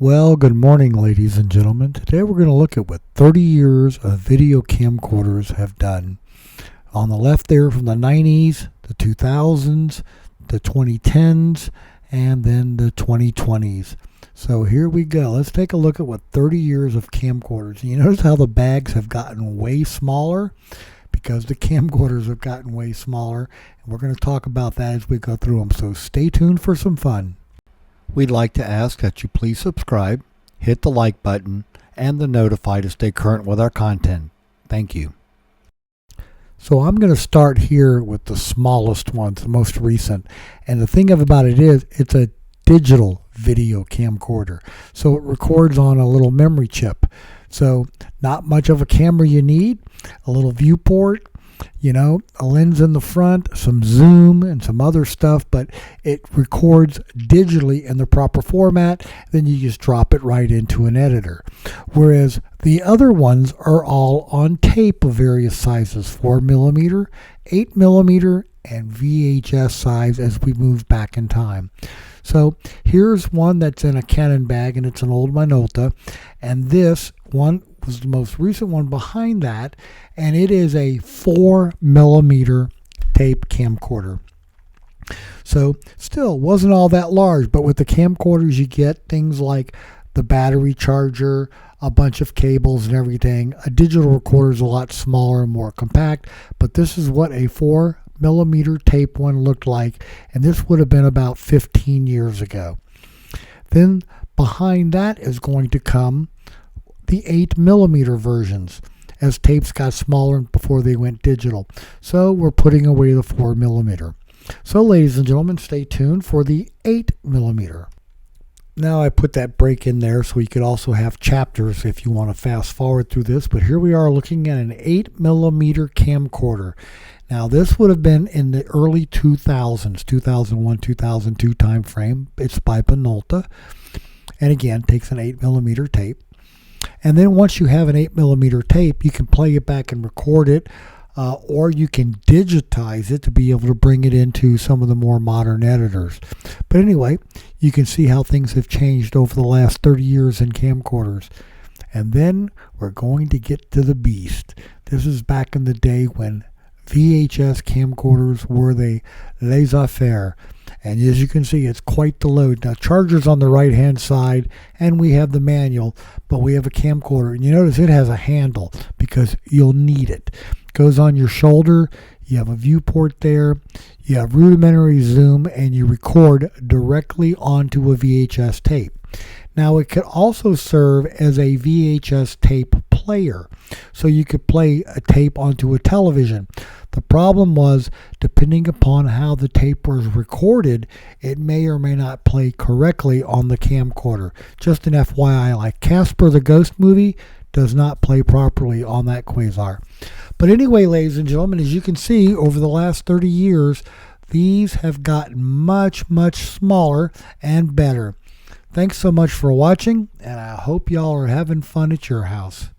Well, good morning, ladies and gentlemen. Today we're going to look at what 30 years of video camcorders have done. On the left there from the 90s, the 2000s, the 2010s, and then the 2020s. So here we go. Let's take a look at what 30 years of camcorders. You notice how the bags have gotten way smaller because the camcorders have gotten way smaller. And we're going to talk about that as we go through them. So stay tuned for some fun. We'd like to ask that you please subscribe, hit the like button, and the notify to stay current with our content. Thank you. So I'm going to start here with the smallest ones, the most recent. And the thing about it is, it's a digital video camcorder. So it records on a little memory chip. So not much of a camera you need, a little viewport, a lens in the front, some zoom and some other stuff, but it records digitally in the proper format. Then you just drop it right into an editor. Whereas the other ones are all on tape of various sizes, 4mm, 8mm, and VHS size as we move back in time. So here's one that's in a Canon bag, and it's an old Minolta, and this one was the most recent one behind that, and it is a 4mm tape camcorder. So still wasn't all that large, but with the camcorders you get things like the battery charger, a bunch of cables and everything. A digital recorder is a lot smaller and more compact, but this is what a 4mm tape one looked like, and this would have been about 15 years ago. Then behind that is going to come the 8mm versions, as tapes got smaller before they went digital. So we're putting away the 4mm. So ladies and gentlemen, stay tuned for the 8mm. Now I put that break in there so you could also have chapters if you want to fast forward through this, but here we are looking at an 8mm camcorder. Now this would have been in the early 2000s, 2001, 2002 time frame. It's by Minolta, and again takes an 8mm tape. And then once you have an 8mm tape, you can play it back and record it, or you can digitize it to be able to bring it into some of the more modern editors. But anyway, you can see how things have changed over the last 30 years in camcorders. And then we're going to get to the beast. This is back in the day when VHS camcorders were the laissez-faire. And as you can see, it's quite the load. Now, charger's on the right-hand side, and we have the manual, but we have a camcorder. And you notice it has a handle because you'll need it. It goes on your shoulder. You have a viewport there. You have rudimentary zoom, and you record directly onto a VHS tape. Now, it could also serve as a VHS tape player, so you could play a tape onto a television. The problem was, depending upon how the tape was recorded, it may or may not play correctly on the camcorder. Just an FYI, like Casper the Ghost movie does not play properly on that Quasar. But anyway, ladies and gentlemen, as you can see, over the last 30 years, these have gotten much, much smaller and better. Thanks so much for watching, and I hope y'all are having fun at your house.